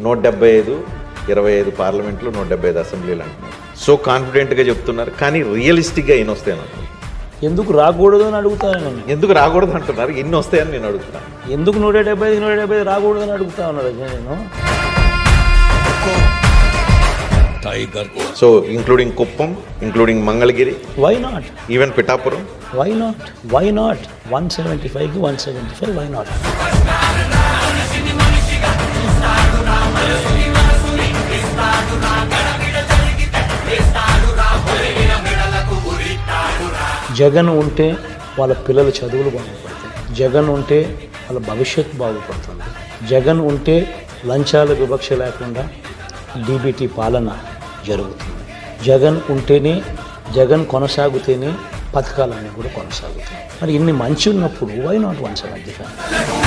175, 25 పార్లమెంట్లు, 175 అసెంబ్లీలు అంటున్నారు. సో కాన్ఫిడెంట్గా చెప్తున్నారు, కానీ రియలిస్టిక్గా ఎన్ని వస్తాయని అంటున్నారు. ఎందుకు రాకూడదు అని అడుగుతాను నేను. ఎందుకు రాకూడదు అంటున్నారు, ఎన్ని వస్తాయని నేను అడుగుతున్నాను. ఎందుకు 175 రాకూడదు అని అడుగుతా ఉన్నాడు నేను. So including Kuppam, including Mangalagiri, why not, even Pithapuram, why not, why not 175కి 175, వై నాట్. జగన్ ఉంటే వాళ్ళ పిల్లల చదువులు బాగుపడతాయి, జగన్ ఉంటే వాళ్ళ భవిష్యత్తు బాగుపడుతుంది, జగన్ ఉంటే లంచాల వివక్ష లేకుండా డీబీటీ పాలన జరుగుతుంది, జగన్ ఉంటేనే, జగన్ కొనసాగితేనే పథకాలన్నీ కూడా కొనసాగుతాయి. మరి ఇన్ని మంచి ఉన్నప్పుడు వై నాట్ 175?